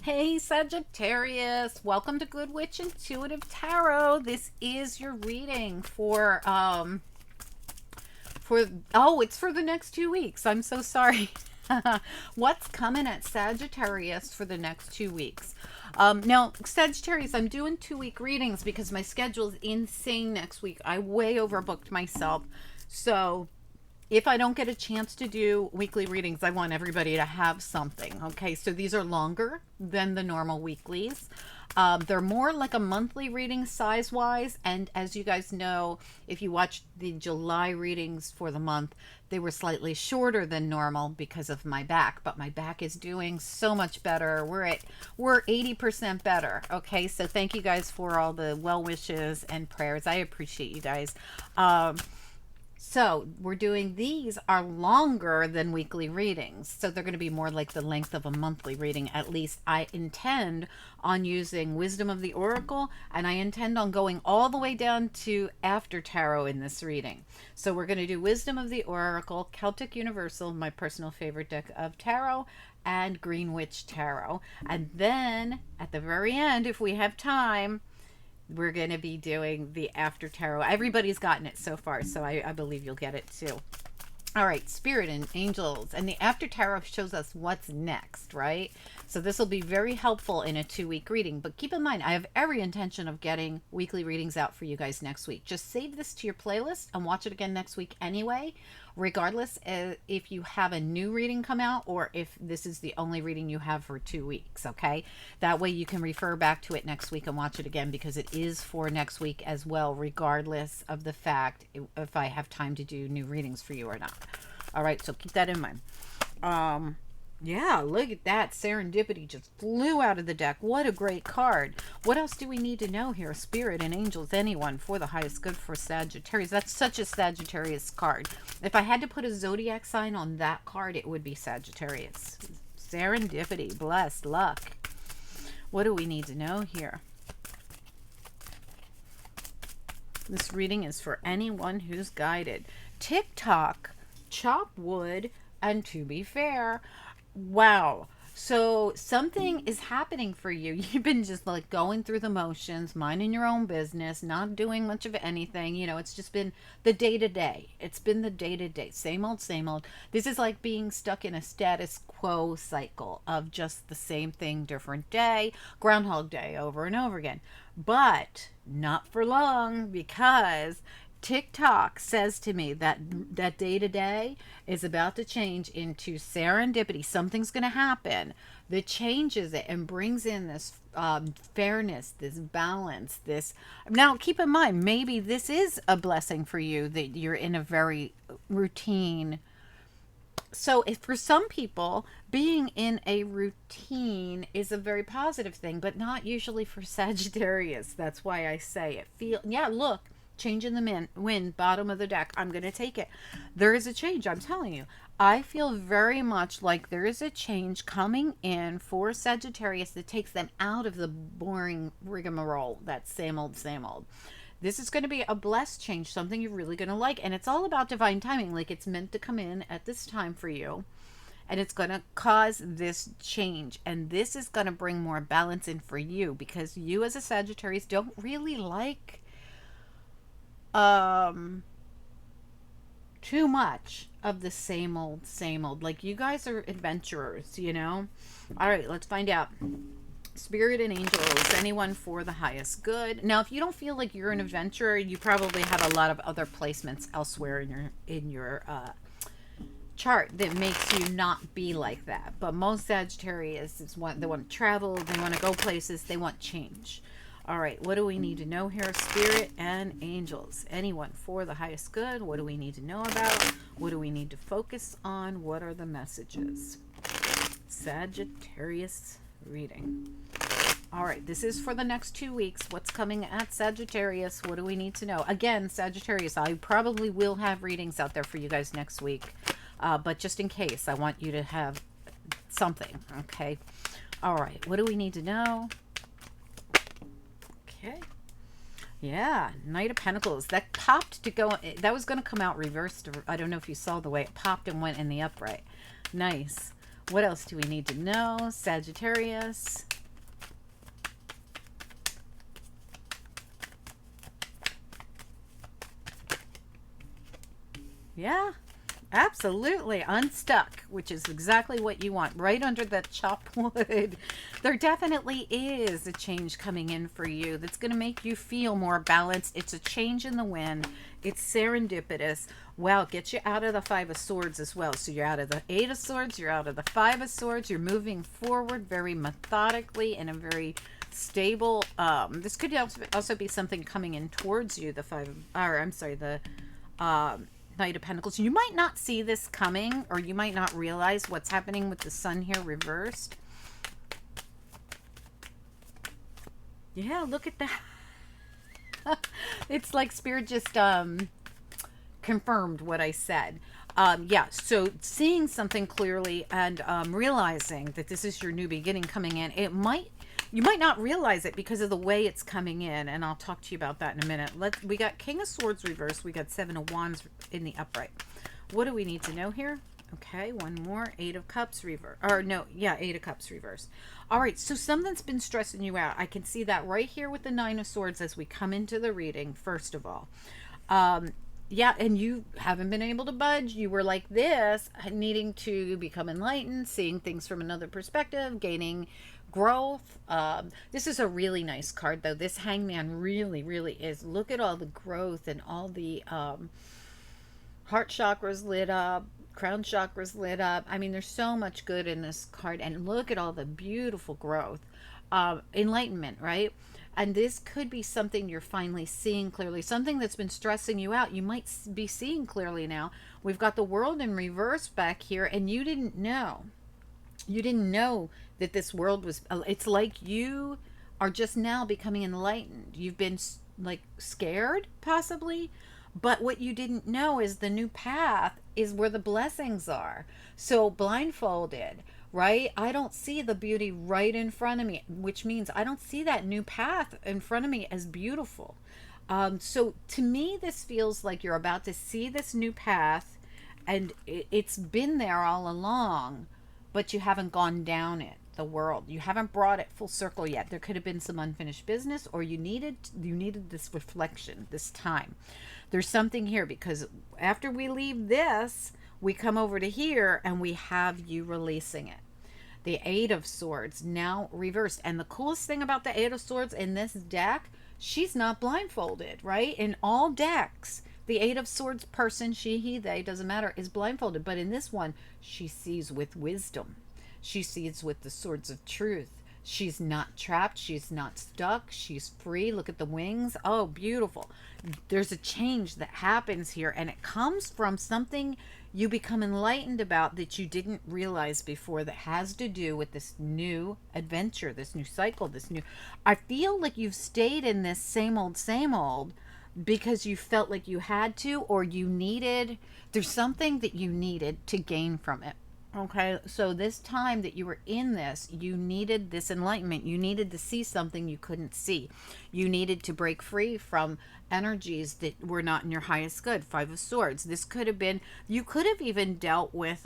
Hey Sagittarius, welcome to Good Witch Intuitive Tarot. This is your reading for it's for the next 2 weeks. I'm so sorry. What's coming at Sagittarius for the next 2 weeks? Now, Sagittarius, I'm doing 2 week readings because my schedule is insane next week. I way overbooked myself. So if I don't get a chance to do weekly readings, I want everybody to have something. Okay, so these are longer than the normal weeklies. They're more like a monthly reading size wise. And as you guys know, if you watched the July readings for the month, they were slightly shorter than normal because of my back. But my back is doing so much better. We're 80% better. Okay, so thank you guys for all the well wishes and prayers. I appreciate you guys. So we're doing, these are longer than weekly readings. So they're going to be more like the length of a monthly reading. At least I intend on using Wisdom of the Oracle, and I intend on going all the way down to After Tarot in this reading. So we're going to do Wisdom of the Oracle, Celtic Universal, my personal favorite deck of tarot, and Green Witch Tarot. And then at the very end, if we have time, we're going to be doing the After Tarot. Everybody's gotten it so far, so I believe you'll get it too. All right, Spirit and Angels. And the After Tarot shows us what's next, right? So this will be very helpful in a 2 week reading. But keep in mind, I have every intention of getting weekly readings out for you guys next week. Just save this to your playlist and watch it again next week anyway, regardless if you have a new reading come out or if this is the only reading you have for 2 weeks, okay? That way you can refer back to it next week and watch it again because it is for next week as well, regardless of the fact if I have time to do new readings for you or not. All right, so keep that in mind. Yeah, look at that. Serendipity just flew out of the deck. What a great card. What else do we need to know here? Spirit and Angels, anyone for the highest good for Sagittarius. That's such a Sagittarius card. If I had to put a zodiac sign on that card, it would be Sagittarius. Serendipity, blessed, luck. What do we need to know here? This reading is for anyone who's guided. TikTok, chop wood, and to be fair. Wow. So something is happening for you. You've been just like going through the motions, minding your own business, not doing much of anything. You know, it's just been the day to day. It's been the day to day. Same old, same old. This is like being stuck in a status quo cycle of just the same thing, different day, Groundhog Day over and over again. But not for long, because TikTok says to me that that day to day is about to change into serendipity. Something's going to happen that changes it and brings in this fairness, this balance, this. Now, keep in mind, maybe this is a blessing for you that you're in a very routine. So if for some people, being in a routine is a very positive thing, but not usually for Sagittarius. That's why I say it. Yeah, look, change in the wind, bottom of the deck. I'm going to take it. There is a change, I'm telling you. I feel very much like there is a change coming in for Sagittarius that takes them out of the boring rigmarole, that same old, same old. This is going to be a blessed change, something you're really going to like. And it's all about divine timing. Like, it's meant to come in at this time for you. And it's going to cause this change. And this is going to bring more balance in for you, because you as a Sagittarius don't really like too much of the same old, same old. Like, you guys are adventurers, you know? All right, let's find out. Spirit and Angels, anyone for the highest good. Now, if you don't feel like you're an adventurer, you probably have a lot of other placements elsewhere in your chart that makes you not be like that. But most Sagittarius is they want to travel, they want to go places, they want change. All right, what do we need to know here? Spirit and Angels, anyone for the highest good. What do we need to know about? What do we need to focus on? What are the messages? Sagittarius reading. All right, this is for the next 2 weeks. What's coming at Sagittarius? What do we need to know? Again, Sagittarius, I probably will have readings out there for you guys next week. But just in case, I want you to have something, okay? All right, what do we need to know? Okay. Yeah, Knight of Pentacles. That popped to go, that was going to come out reversed. I don't know if you saw the way it popped and went in the upright. Nice. What else do we need to know? Sagittarius. Yeah, absolutely. Unstuck, which is exactly what you want, right under that chopped wood. There definitely is a change coming in for you that's going to make you feel more balanced. It's a change in the wind. It's serendipitous. Well, get you out of the Five of Swords as well. So you're out of the Eight of Swords, you're out of the Five of Swords, you're moving forward very methodically in a very stable. This could also be something coming in towards you, the the Knight of Pentacles. You might not see this coming, or you might not realize what's happening with the Sun here reversed. Yeah, look at that. It's like Spirit just confirmed what I said. Yeah, so seeing something clearly and realizing that this is your new beginning coming in, you might not realize it because of the way it's coming in, and I'll talk to you about that in a minute. We got King of Swords reversed, we got Seven of Wands in the upright. What do we need to know here? Okay, one more. Eight of Cups reverse. Or no, yeah, Eight of Cups reverse. All right, so something's been stressing you out. I can see that right here with the Nine of Swords as we come into the reading, first of all. Yeah, and you haven't been able to budge. You were like this, needing to become enlightened, seeing things from another perspective, gaining growth. This is a really nice card, though. This Hangman really, really is. Look at all the growth and all the heart chakras lit up, crown chakras lit up. I mean, there's so much good in this card. And look at all the beautiful growth. Enlightenment, right? And this could be something you're finally seeing clearly. Something that's been stressing you out. You might be seeing clearly now. We've got the World in reverse back here, and you didn't know. You didn't know that this world was... It's like you are just now becoming enlightened. You've been like scared, possibly. But what you didn't know is the new path is where the blessings are. So blindfolded, right? I don't see the beauty right in front of me, which means I don't see that new path in front of me as beautiful. So to me, this feels like you're about to see this new path, and it's been there all along, but you haven't gone down it, the world. You haven't brought it full circle yet. There could have been some unfinished business, or you needed this reflection, this time. There's something here, because after we leave this, we come over to here and we have you releasing it. The Eight of Swords now reversed. And the coolest thing about the Eight of Swords in this deck, she's not blindfolded, right? In all decks, the Eight of Swords person, she, he, they, doesn't matter, is blindfolded. But in this one, she sees with wisdom. She sees with the swords of truth. She's not trapped. She's not stuck. She's free. Look at the wings. Oh, beautiful. There's a change that happens here, and it comes from something you become enlightened about that you didn't realize before, that has to do with this new adventure, this new cycle, this new... I feel like you've stayed in this same old because you felt like you had to, or you needed... There's something that you needed to gain from it. Okay, so this time that you were in this, you needed this enlightenment. You needed to see something you couldn't see. You needed to break free from energies that were not in your highest good. Five of Swords. This could have been, you could have even dealt with,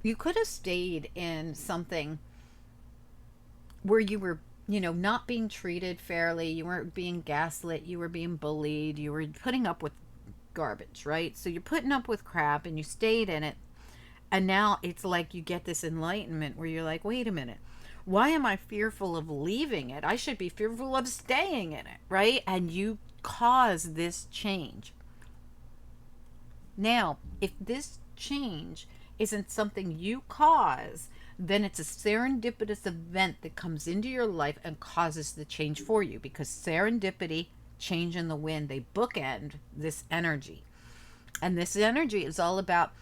you could have stayed in something where you were, not being treated fairly. You weren't being gaslit. You were being bullied. You were putting up with garbage, right? So you're putting up with crap and you stayed in it, and now it's like you get this enlightenment where you're like, wait a minute, why am I fearful of leaving it? I should be fearful of staying in it, right? And you cause this change. Now, if this change isn't something you cause, then it's a serendipitous event that comes into your life and causes the change for you, because serendipity, change in the wind, they bookend this energy. And this energy is all about,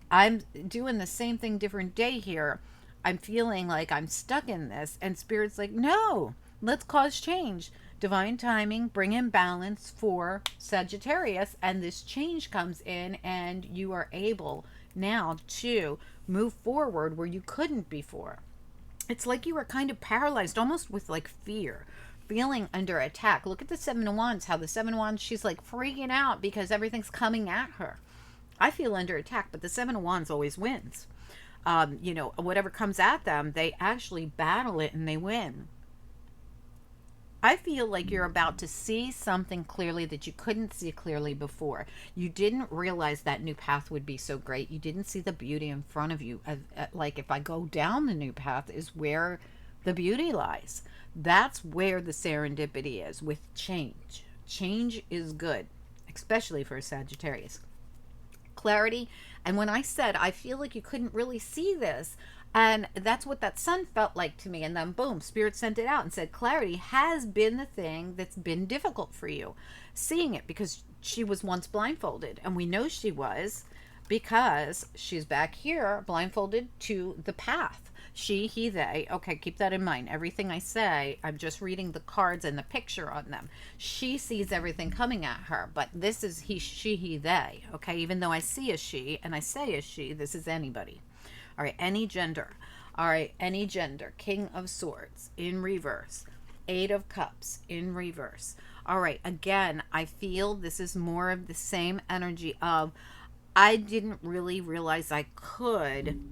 I'm doing the same thing, different day here. I'm feeling like I'm stuck in this, and Spirit's like, no, let's cause change. Divine timing, bring in balance for Sagittarius, and this change comes in, and you are able now to move forward where you couldn't before. It's like you were kind of paralyzed, almost with like fear, feeling under attack. Look at the Seven of Wands, how the Seven of Wands, she's like freaking out because everything's coming at her. I feel under attack, but the Seven of Wands always wins. Whatever comes at them, they actually battle it and they win. I feel like you're about to see something clearly that you couldn't see clearly before. You didn't realize that new path would be so great. You didn't see the beauty in front of you. Like, if I go down the new path is where the beauty lies. That's where the serendipity is with change. Change is good, especially for a Sagittarius. Clarity. And when I said, I feel like you couldn't really see this, and that's what that sun felt like to me. And then boom, Spirit sent it out and said, clarity has been the thing that's been difficult for you. Seeing it, because she was once blindfolded. And we know she was, because she's back here blindfolded to the path. She, he, they. Okay, keep that in mind. Everything I say, I'm just reading the cards and the picture on them. She sees everything coming at her, but this is he, she, he, they. Okay, even though I see a she and I say a she, this is anybody. All right, any gender. All right, any gender. King of Swords in reverse. Eight of Cups in reverse. All right, again, I feel this is more of the same energy of, I didn't really realize I could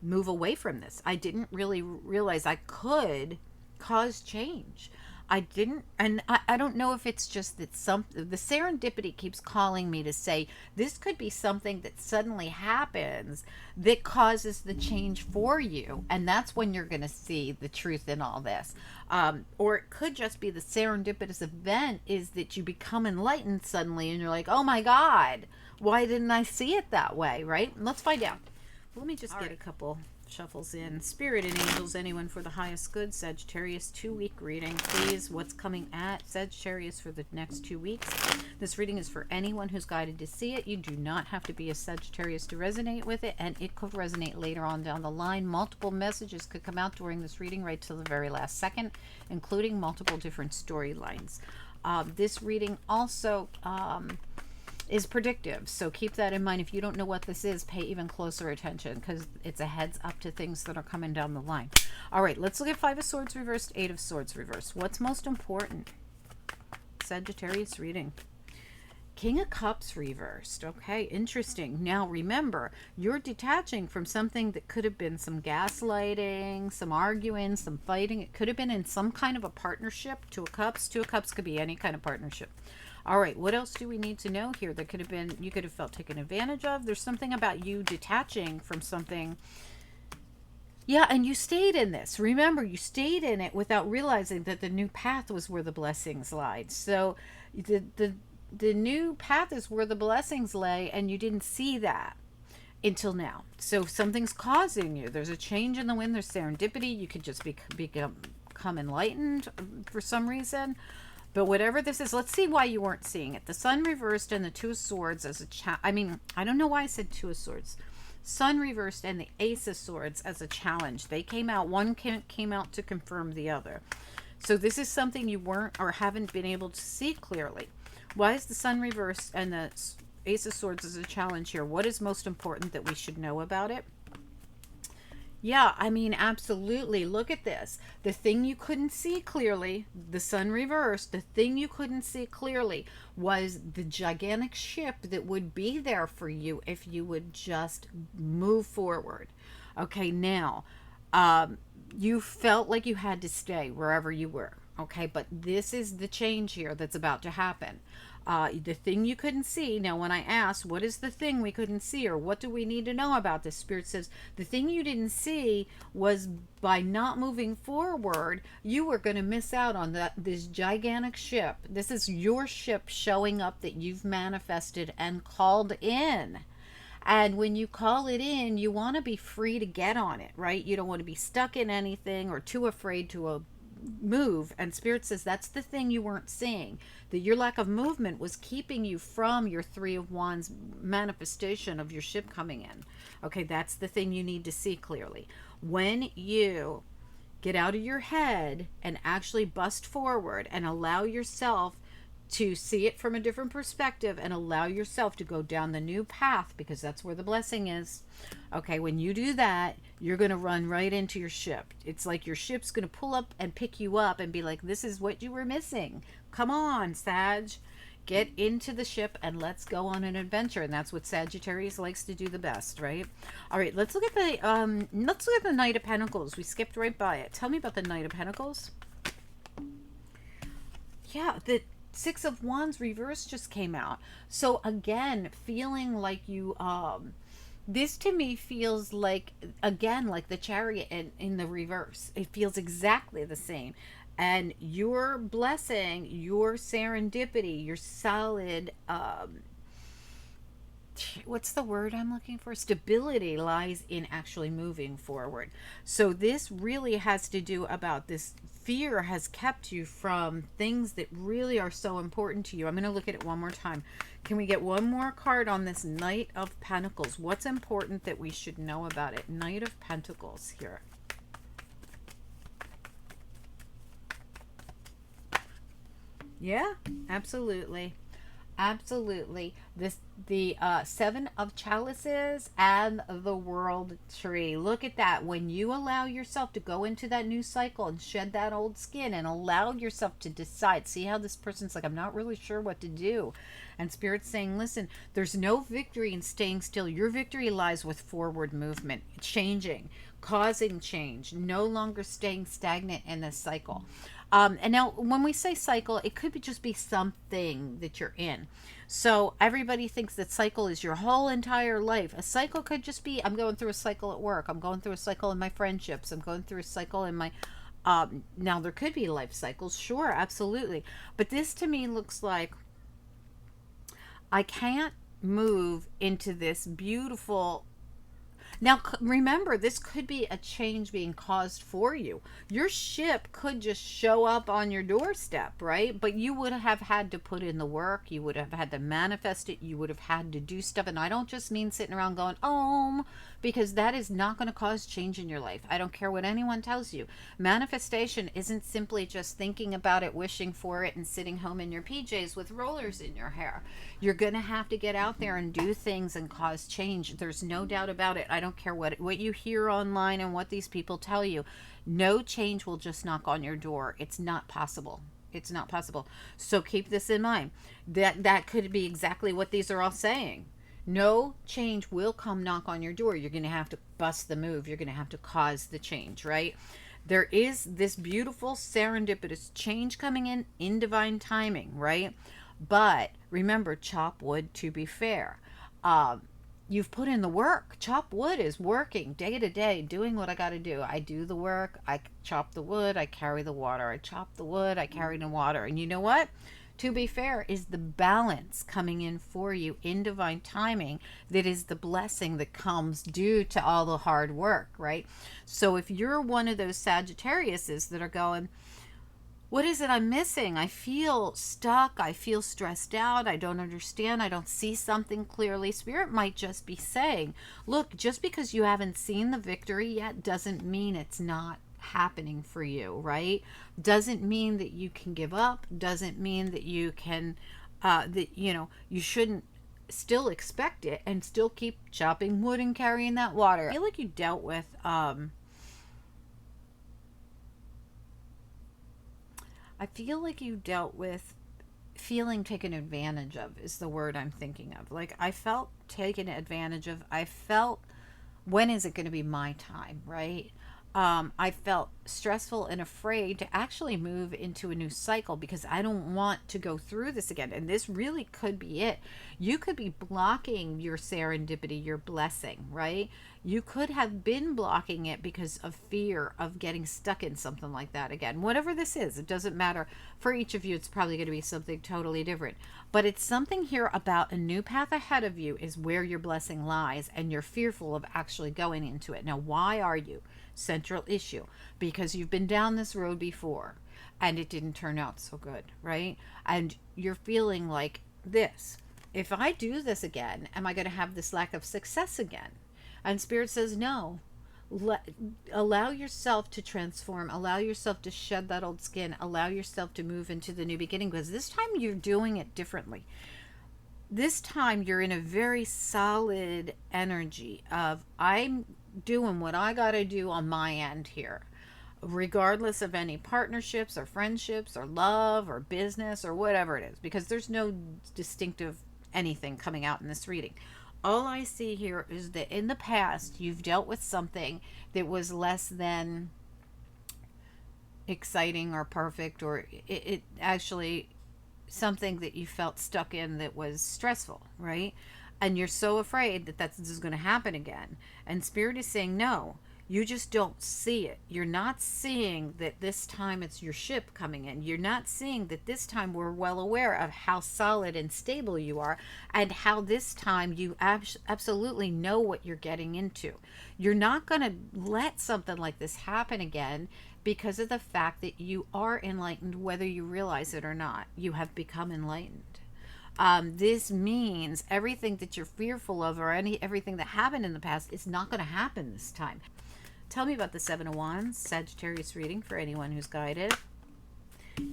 move away from this. I didn't really realize I could cause change. I didn't, and I don't know if it's just that the serendipity keeps calling me to say this could be something that suddenly happens that causes the change for you, and that's when you're going to see the truth in all this. Or it could just be the serendipitous event is that you become enlightened suddenly, and you're like, oh my God, why didn't I see it that way, right? Let's find out. Let me just get a couple shuffles in. Spirit and angels, anyone for the highest good. Sagittarius, 2-week reading, please. What's coming at Sagittarius for the next 2 weeks? This reading is for anyone who's guided to see it. You do not have to be a Sagittarius to resonate with it, and it could resonate later on down the line. Multiple messages could come out during this reading right till the very last second, including multiple different storylines. This reading also is predictive, so keep that in mind. If you don't know what this is, pay even closer attention, because it's a heads up to things that are coming down the line. All right, let's look at 5 of Swords reversed, 8 of Swords reversed. What's most important? Sagittarius reading. King of Cups reversed. Okay, interesting. Now remember, you're detaching from something that could have been some gaslighting, some arguing, some fighting. It could have been in some kind of a partnership. 2 of Cups. 2 of Cups could be any kind of partnership. All right, what else do we need to know here? That could have been, you could have felt taken advantage of. There's something about you detaching from something. Yeah, and you stayed in this. Remember, you stayed in it without realizing that the new path was where the blessings lied. So the new path is where the blessings lay, and you didn't see that until now. So something's causing you. There's a change in the wind. There's serendipity. You could just become enlightened for some reason. But whatever this is, let's see why you weren't seeing it. The Sun reversed and the 2 of Swords as a I don't know why I said 2 of Swords. Sun reversed and the Ace of Swords as a challenge. They came out. One came out to confirm the other. So this is something you weren't or haven't been able to see clearly. Why is the Sun reversed and the Ace of Swords as a challenge here? What is most important that we should know about it? Yeah, I mean, absolutely. Look at this. The thing you couldn't see clearly, the Sun reversed, the thing you couldn't see clearly was the gigantic ship that would be there for you if you would just move forward. Okay, now, you felt like you had to stay wherever you were. Okay, but this is the change here that's about to happen. The thing you couldn't see. Now, when I asked, what is the thing we couldn't see, or what do we need to know about this? Spirit says, the thing you didn't see was by not moving forward, you were going to miss out on this gigantic ship. This is your ship showing up that you've manifested and called in. And when you call it in, you want to be free to get on it, right? You don't want to be stuck in anything or too afraid to move. And Spirit says that's the thing you weren't seeing, that your lack of movement was keeping you from your 3 of Wands manifestation of your ship coming in. Okay, that's the thing you need to see clearly. When you get out of your head and actually bust forward and allow yourself to see it from a different perspective and allow yourself to go down the new path, because that's where the blessing is. Okay, when you do that, you're going to run right into your ship. It's like your ship's going to pull up and pick you up and be like, this is what you were missing. Come on, Sag. Get into the ship and let's go on an adventure. And that's what Sagittarius likes to do the best, right? All right, let's look at the Knight of Pentacles. We skipped right by it. Tell me about the Knight of Pentacles. Yeah, the Six of Wands reverse just came out. So again, feeling like you this to me feels like, again, like the Chariot in the reverse. It feels exactly the same. And your blessing, your serendipity, your solid what's the word I'm looking for? Stability lies in actually moving forward. So this really has to do about this fear has kept you from things that really are so important to you. I'm going to look at it one more time. Can we get one more card on this Knight of Pentacles? What's important that we should know about it? Knight of Pentacles here. Yeah, absolutely. Absolutely. The Seven of Chalices and the World Tree. Look at that. When you allow yourself to go into that new cycle and shed that old skin and allow yourself to decide, see how this person's like, I'm not really sure what to do. And Spirit's saying, listen, there's no victory in staying still. Your victory lies with forward movement, changing, causing change, no longer staying stagnant in this cycle. And now, when we say cycle, it could be just be something that you're in. So everybody thinks that cycle is your whole entire life. A cycle could just be, I'm going through a cycle at work. I'm going through a cycle in my friendships. I'm going through a cycle in my, now there could be life cycles. Sure, absolutely. But this to me looks like I can't move into this beautiful. Now, remember, this could be a change being caused for you. Your ship could just show up on your doorstep, right? But you would have had to put in the work. You would have had to manifest it. You would have had to do stuff. And I don't just mean sitting around going, because that is not going to cause change in your life. I don't care what anyone tells you. Manifestation isn't simply just thinking about it, wishing for it, and sitting home in your PJs with rollers in your hair. You're going to have to get out there and do things and cause change. There's no doubt about it. I don't care what you hear online and what these people tell you. No change will just knock on your door. It's not possible. It's not possible. So keep this in mind. That could be exactly what these are all saying. No change will come knock on your door. You're going to have to bust the move. You're going to have to cause the change, right? There is this beautiful serendipitous change coming in divine timing, right? But remember, chop wood to be fair. You've put in the work. Chop wood is working day to day, doing what I got to do. I do the work. I chop the wood. I carry the water. I chop the wood. I carry the water. And you know what? To be fair, is the balance coming in for you in divine timing that is the blessing that comes due to all the hard work, right? So if you're one of those Sagittariuses that are going, what is it I'm missing? I feel stuck. I feel stressed out. I don't understand. I don't see something clearly. Spirit might just be saying, look, just because you haven't seen the victory yet doesn't mean it's not happening for you, right? Doesn't mean that you can give up. Doesn't mean that you can, you shouldn't still expect it and still keep chopping wood and carrying that water. I feel like you dealt with, feeling taken advantage of is the word I'm thinking of. Like I felt taken advantage of. I felt, when is it going to be my time, right? I felt stressful and afraid to actually move into a new cycle because I don't want to go through this again. And this really could be it. You could be blocking your serendipity, your blessing, right? You could have been blocking it because of fear of getting stuck in something like that again. Whatever this is, it doesn't matter. For each of you, it's probably going to be something totally different. But it's something here about a new path ahead of you is where your blessing lies, and you're fearful of actually going into it. Now, why are you? Central issue, because you've been down this road before and it didn't turn out so good, right? And you're feeling like this, if I do this again, am I going to have this lack of success again? And Spirit says no. Allow yourself to transform, allow yourself to shed that old skin, allow yourself to move into the new beginning, because this time you're doing it differently. This time you're in a very solid energy of, I'm doing what I got to do on my end here, regardless of any partnerships or friendships or love or business or whatever it is, because there's no distinctive anything coming out in this reading. All I see here is that in the past you've dealt with something that was less than, exciting or perfect, or it actually something that you felt stuck in that was stressful, right? And you're so afraid that this is going to happen again. And Spirit is saying, no, you just don't see it. You're not seeing that this time it's your ship coming in. You're not seeing that this time we're well aware of how solid and stable you are, and how this time you absolutely know what you're getting into. You're not going to let something like this happen again, because of the fact that you are enlightened, whether you realize it or not. You have become enlightened. This means everything that you're fearful of, or everything that happened in the past, is not going to happen this time. Tell me about the Seven of Wands, Sagittarius reading for anyone who's guided.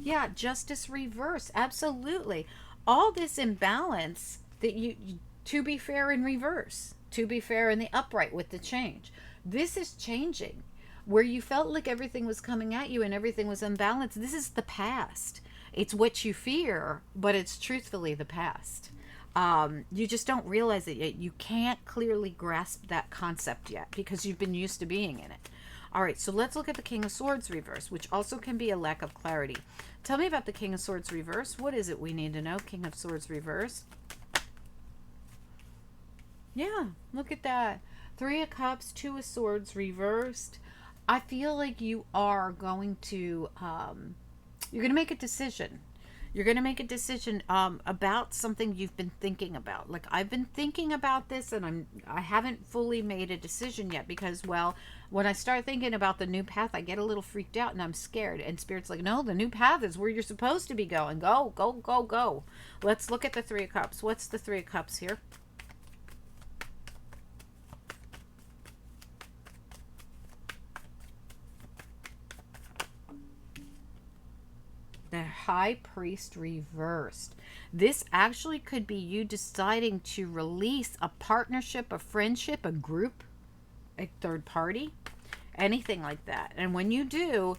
Yeah, justice reverse. Absolutely. All this imbalance that to be fair in reverse, to be fair in the upright with the change. This is changing. Where you felt like everything was coming at you and everything was unbalanced, this is the past. It's what you fear, but it's truthfully the past. You just don't realize it yet. You can't clearly grasp that concept yet because you've been used to being in it. All right, so let's look at the King of Swords reverse, which also can be a lack of clarity. Tell me about the King of Swords reverse. What is it we need to know? King of Swords reverse. Yeah, look at that. Three of Cups, Two of Swords reversed. I feel like you are going to, you're going to make a decision. You're going to make a decision about something you've been thinking about. Like, I've been thinking about this, and I haven't fully made a decision yet, because, well, when I start thinking about the new path, I get a little freaked out and I'm scared. And Spirit's like, no, the new path is where you're supposed to be going. Go, go, go, go. Let's look at the Three of Cups. What's the Three of Cups here? The High Priest reversed. This actually could be you deciding to release a partnership, a friendship, a group, a third party, anything like that. And when you do,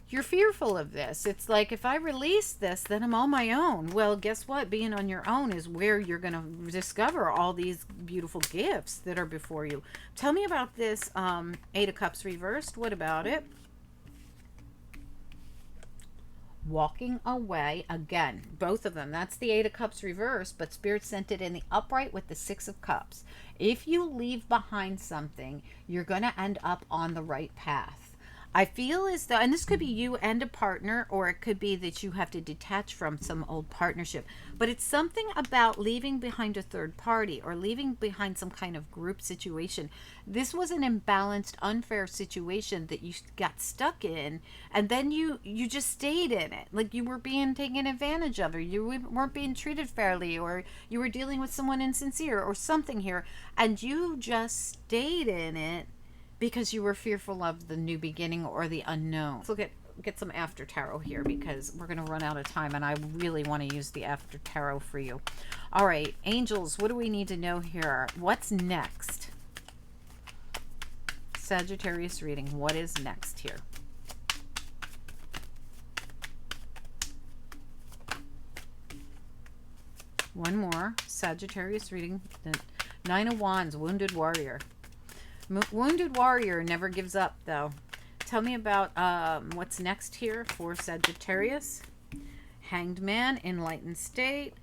you're fearful of this. It's like, if I release this, then I'm on my own. Well, guess what? Being on your own is where you're going to discover all these beautiful gifts that are before you. Tell me about this Eight of Cups reversed. What about it? Walking away again, both of them. That's the Eight of Cups reversed, but Spirit sent it in the upright with the Six of Cups. If you leave behind something, you're going to end up on the right path. I feel as though, and this could be you and a partner, or it could be that you have to detach from some old partnership, but it's something about leaving behind a third party or leaving behind some kind of group situation. This was an imbalanced, unfair situation that you got stuck in, and then you just stayed in it. Like, you were being taken advantage of, or you weren't being treated fairly, or you were dealing with someone insincere or something here, and you just stayed in it because you were fearful of the new beginning or the unknown. Let's look at get some after tarot here, because we're going to run out of time and I really want to use the after tarot for you. All right, angels, what do we need to know here? What's next? Sagittarius reading, what is next here? One more Sagittarius reading. The Nine of Wands, Wounded Warrior. Wounded Warrior never gives up, though. Tell me about what's next here for Sagittarius. Hanged Man, Enlightened State.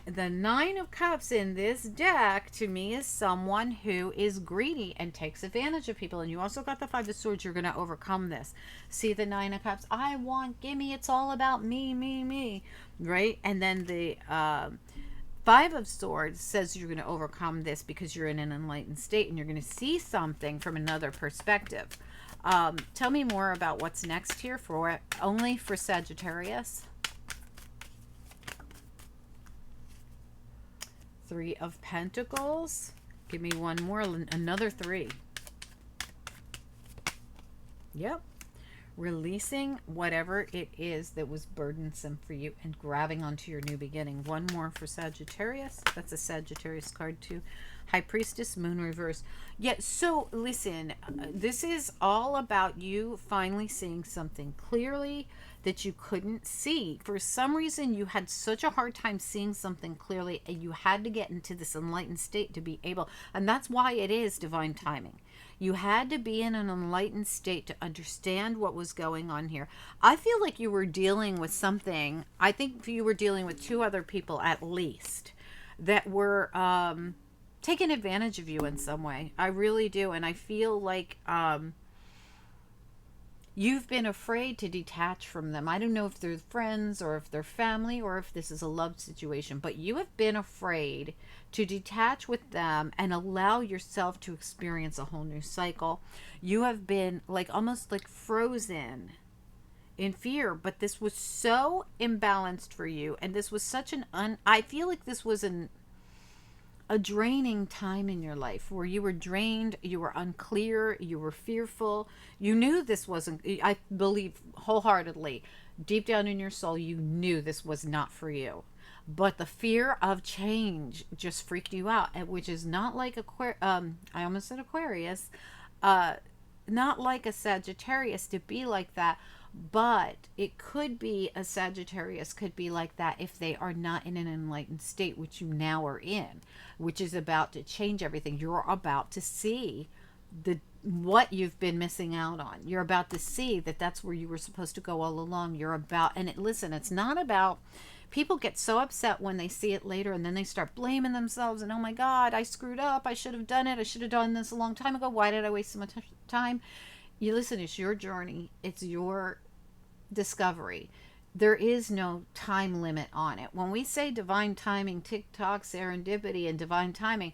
The Nine of Cups in this deck, to me, is someone who is greedy and takes advantage of people. And you also got the Five of Swords. You're going to overcome this. See the Nine of Cups? I want, gimme, it's all about me, me, me. Right? And then the Five of Swords says you're going to overcome this because you're in an enlightened state and you're going to see something from another perspective. Tell me more about what's next here for only for Sagittarius. Three of Pentacles. Give me one more, another three. Yep. Releasing whatever it is that was burdensome for you and grabbing onto your new beginning. One more for Sagittarius. That's a Sagittarius card too. High Priestess, Moon reverse. Yeah, so listen, this is all about you finally seeing something clearly that you couldn't see. For some reason, you had such a hard time seeing something clearly, and you had to get into this enlightened state to be able, and that's why it is divine timing. You had to be in an enlightened state to understand what was going on here. I feel like you were dealing with something. I think you were dealing with two other people at least that were taking advantage of you in some way. I really do. And I feel like you've been afraid to detach from them. I don't know if they're friends or if they're family or if this is a love situation, but you have been afraid to detach with them and allow yourself to experience a whole new cycle. You have been like almost like frozen in fear, but this was so imbalanced for you, and this was such I feel like this was a draining time in your life where you were drained, you were unclear, you were fearful. You knew this wasn't, I believe wholeheartedly, deep down in your soul, you knew this was not for you. But the fear of change just freaked you out, which is not like I almost said Aquarius, not like a Sagittarius to be like that, but it could be a Sagittarius could be like that if they are not in an enlightened state, which you now are in, which is about to change everything. You're about to see what you've been missing out on. You're about to see that that's where you were supposed to go all along. You're about, and listen, it's not about, people get so upset when they see it later and then they start blaming themselves and, oh my God, I screwed up. I should have done it. I should have done this a long time ago. Why did I waste so much time? You listen, it's your journey. It's your discovery. There is no time limit on it. When we say divine timing, TikTok, serendipity, and divine timing,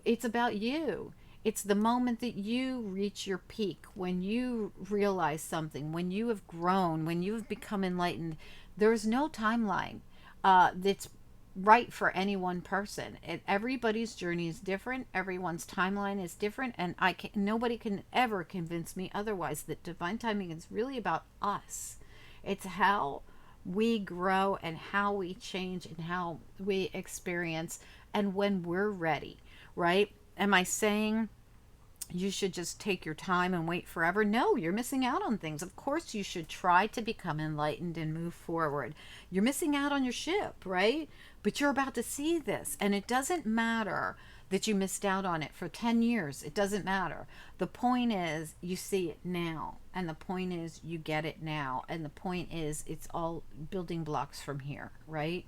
it's about you. It's the moment that you reach your peak, when you realize something, when you have grown, when you have become enlightened. There's no timeline that's right for any one person. Everybody's journey is different. Everyone's timeline is different, and nobody can ever convince me otherwise that divine timing is really about us. It's how we grow and how we change and how we experience and when we're ready, right? Am I saying you should just take your time and wait forever? No, you're missing out on things. Of course, you should try to become enlightened and move forward. You're missing out on your ship, right? But you're about to see this, and it doesn't matter that you missed out on it for 10 years. It doesn't matter. The point is you see it now, and the point is you get it now, and the point is it's all building blocks from here, right?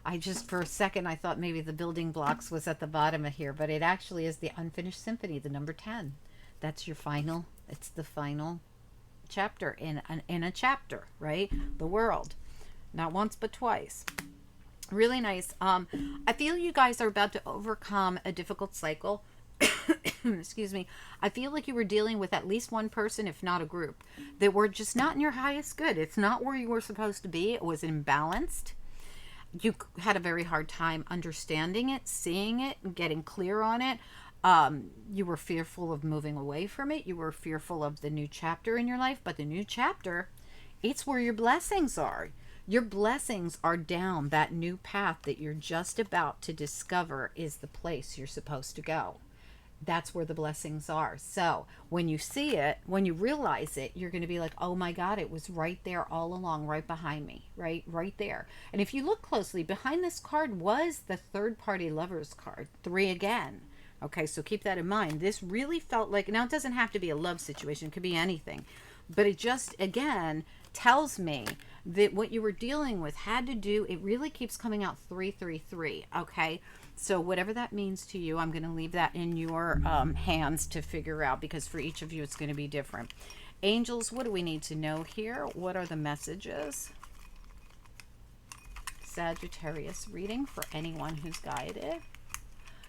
I just, for a second, I thought maybe the building blocks was at the bottom of here, but it actually is the unfinished symphony, the number 10. That's your final, it's the final chapter in a chapter, right? The world. Not once, but twice. Really nice. I feel you guys are about to overcome a difficult cycle. Excuse me. I feel like you were dealing with at least one person, if not a group, that were just not in your highest good. It's not where you were supposed to be. It was imbalanced. You had a very hard time understanding it, seeing it, getting clear on it. You were fearful of moving away from it. You were fearful of the new chapter in your life. But the new chapter, it's where your blessings are. Your blessings are down that new path that you're just about to discover is the place you're supposed to go. That's where the blessings are. So when you see it, when you realize it, you're going to be like, oh my God, it was right there all along, right behind me, right there. And if you look closely, behind this card was the third party lovers card, 3 again. Okay, so keep that in mind. This really felt like, now it doesn't have to be a love situation, it could be anything, but it just, again, tells me that what you were dealing with had to do, it really keeps coming out 333, okay? So whatever that means to you, I'm going to leave that in your hands to figure out, because for each of you it's going to be different. Angels, what do we need to know here? What are the messages? Sagittarius reading for anyone who's guided.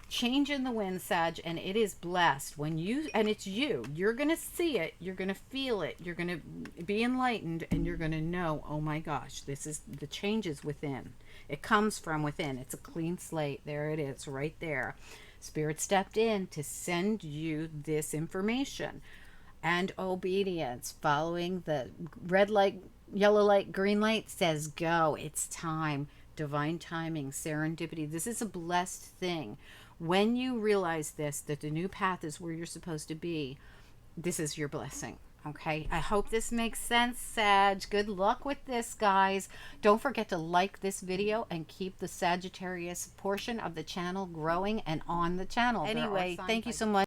Change in the wind, Sag, and it is blessed when you, and it's you're going to see it, you're going to feel it, you're going to be enlightened, and you're going to know, oh my gosh, this is, the change is within. It comes from within. It's a clean slate. There it is, right there. Spirit stepped in to send you this information. And obedience, following the red light, yellow light, green light says go. It's time. Divine timing, serendipity. This is a blessed thing. When you realize this, that the new path is where you're supposed to be, this is your blessing. Okay, I hope this makes sense, Sag. Good luck with this, guys. Don't forget to like this video and keep the Sagittarius portion of the channel growing and on the channel. Anyway, thank you so much.